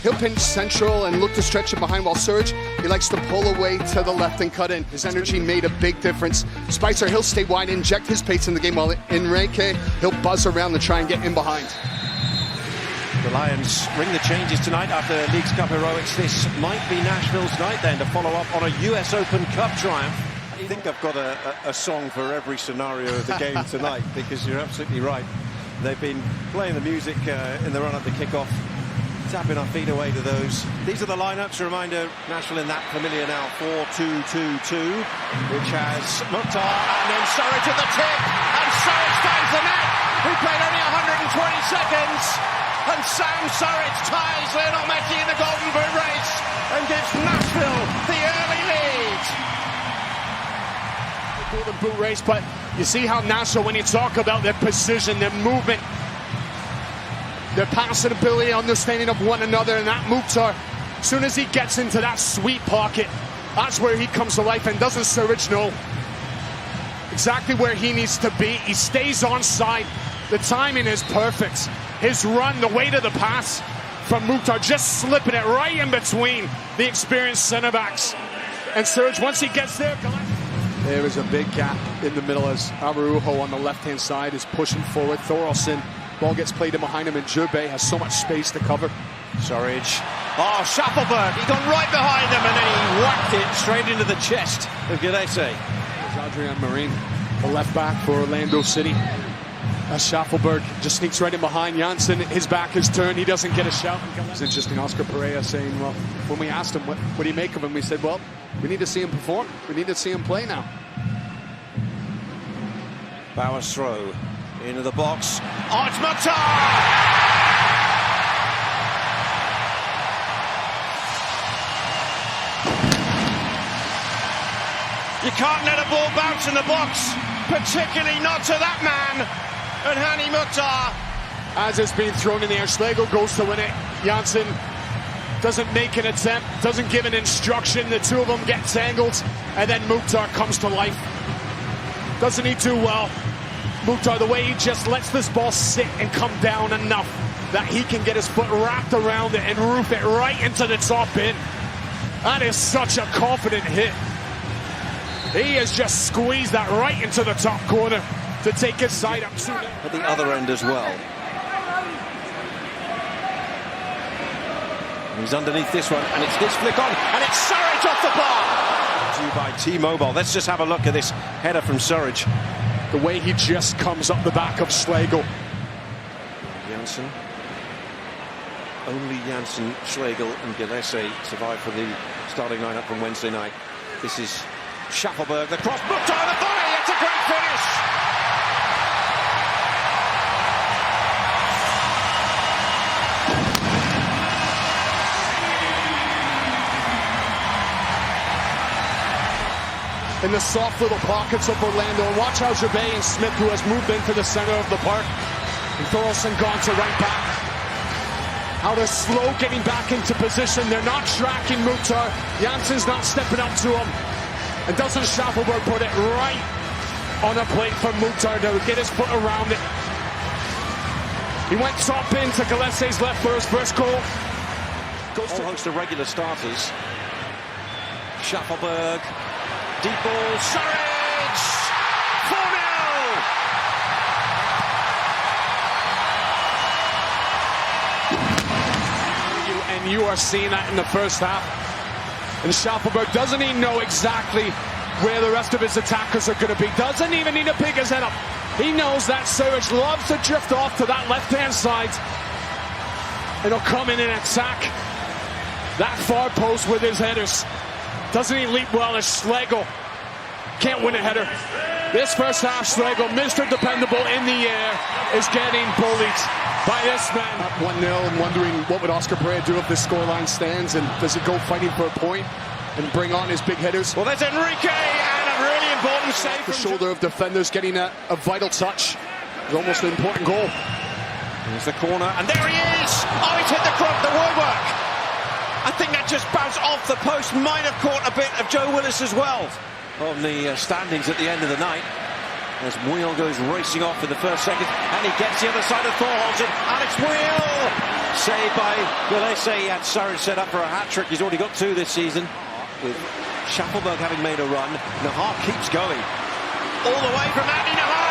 He'll pinch central and look to stretch it behind, while Surge, he likes to pull away to the left and cut in. His energy made a big difference. Spicer, he'll stay wide, inject his pace in the game, while Enrique, he'll buzz around to try and get in behind. The Lions ring the changes tonight after Leagues Cup heroics. This might be Nashville's night then to follow up on a US Open Cup triumph. I think I've got a song for every scenario of the game tonight, because you're absolutely right. They've been playing the music in the run-up to kick-off, tapping our feet away to those. These are the lineups. A reminder, Nashville in that familiar now 4-2-2-2, which has Mukhtar and then Surridge at the tip, and Surridge finds the net. We played only 120 seconds, and Sam Surridge ties Lionel Messi in the Golden Boot race and gives Nashville the early lead. Golden Boot race, but you see how Nashville, when you talk about their precision, their movement, their passing ability, understanding of one another, and that Mukhtar, as soon as he gets into that sweet pocket, that's where he comes to life. And doesn't Surridge know exactly where he needs to be? He stays on side. The timing is perfect. His run, the weight of the pass from Mukhtar, just slipping it right in between the experienced center backs. And Surridge, once he gets there, there is a big gap in the middle as Araujo on the left-hand side is pushing forward. Thorolfsson, ball gets played in behind him, and Jurbe has so much space to cover. Surridge. Oh, Schaffelberg. He got right behind him and then he whacked it straight into the chest of Gillese. There's Adrian Marin, the left back for Orlando City. Schaffelberg just sneaks right in behind Janssen. His back is turned. He doesn't get a shout. It's interesting, Oscar Pereira saying, well, when we asked him, what do you make of him? We said, well, we need to see him perform. We need to see him play now. Bauer's throw into the box. Oh, it's Mukhtar! You can't let a ball bounce in the box, particularly not to that man. And Hani Mukhtar. As it's being thrown in the air, Schlegel goes to win it. Janssen doesn't make an attempt, doesn't give an instruction. The two of them get tangled, and then Mukhtar comes to life. Doesn't he do well? Mukhtar, the way he just lets this ball sit and come down enough that he can get his foot wrapped around it and roof it right into the top bin. That is such a confident hit. He has just squeezed that right into the top corner to take his side up. At the other end as well. He's underneath this one, and it's this flick on, and it's Surridge off the bar. To you by T-Mobile. Let's just have a look at this header from Surridge. The way he just comes up the back of Schlegel. Janssen. Only Janssen, Schlegel, and Gillese survive for the starting lineup from Wednesday night. This is Schaffelberg, the cross, Mukhtar, the volley. It's a great finish. In the soft little pockets of Orlando. And watch how Jurbe and Smith, who has moved into the center of the park, and Thorolfsson gone to right back. How they're slow getting back into position. They're not tracking Mukhtar. Janssen's not stepping up to him. And doesn't Schaffelberg put it right on a plate for Mukhtar to get his foot around it. He went top in to Gillese's left for his first goal. Goes to a host of regular starters. Schaffelberg. Deep ball, Surridge! 4-0! And you are seeing that in the first half. And Schaffelberg, doesn't he know exactly where the rest of his attackers are going to be? Doesn't even need to pick his head up. He knows that Surridge loves to drift off to that left-hand side. And he'll come in and attack that far post with his headers. Doesn't he leap well as Schlegel can't win a header? This first half, Schlegel, Mr. Dependable in the air, is getting bullied by this man. Up 1-0 and wondering what would Oscar Pereira do if this scoreline stands, and does he go fighting for a point and bring on his big hitters? Well, there's Enrique, and a really important save. The shoulder of defenders getting a vital touch. It's almost an important goal. There's the corner, and there he is! Oh, he's hit the woodwork! I think that just bounced off the post, might have caught a bit of Joe Willis as well. On the standings at the end of the night, as Wheel goes racing off in the first second, and he gets the other side of Thorolfsson. Alex Wheel save by Gillespie. He had Surridge set up for a hat-trick. He's already got 2 this season. With Schaffelberg having made a run. Nahar keeps going. All the way from Andy Nahar.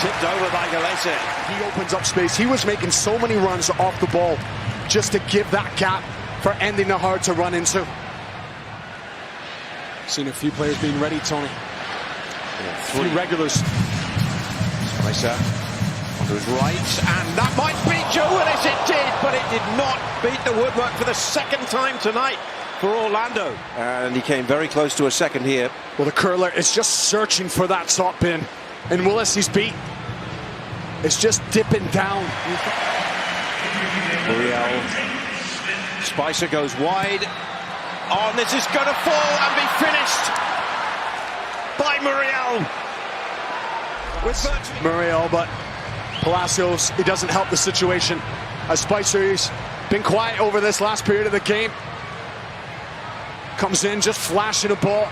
Tipped over by Gillespie. He opens up space. He was making so many runs off the ball just to give that gap for Andy Nahar to run into. Seen a few players being ready, Tony. Yeah, 3 regulars. Spicer onto his right, and that might beat Joe Willis. It did, but it did not beat the woodwork for the second time tonight for Orlando. And he came very close to a second here. Well, the curler is just searching for that top bin, and Willis, he's beat. It's just dipping down. Muriel. Spicer goes wide. Oh, and this is going to fall and be finished by Muriel. Muriel, but Palacios, he doesn't help the situation. As Spicer's been quiet over this last period of the game. Comes in, just flashing a ball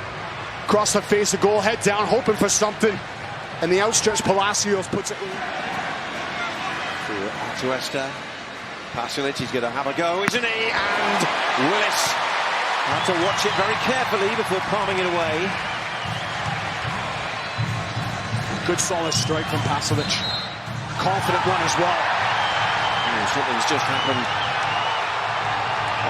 across the face of goal, head down, hoping for something. And the outstretched Palacios puts it. Atuesta. Pasilic, he's going to have a go, isn't he? And Willis had to watch it very carefully before palming it away. Good solid strike from Pasilic. Confident one as well. Something's just happened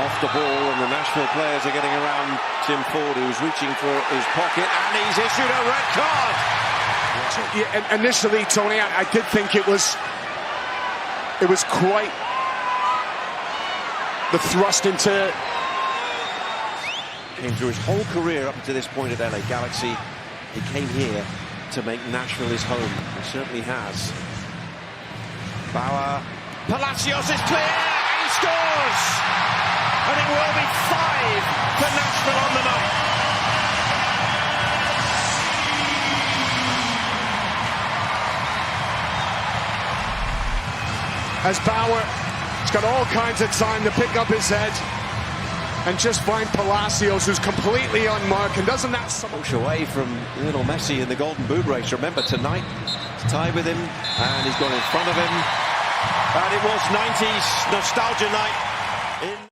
off the ball, and the Nashville players are getting around Tim Ford, who's reaching for his pocket, and he's issued a red card. Yeah, and initially, Tony, I did think it was quite the thrust into. Came through his whole career up to this point at LA Galaxy. He came here to make Nashville his home. He certainly has. Bauer. Palacios is clear, and he scores! And it will be 5 for Nashville on the night. As Bauer has got all kinds of time to pick up his head and just find Palacios, who's completely unmarked. And doesn't that push away from Lionel Messi in the Golden Boot race? Remember, tonight, it's tied with him, and he's gone in front of him. And it was 90s nostalgia night in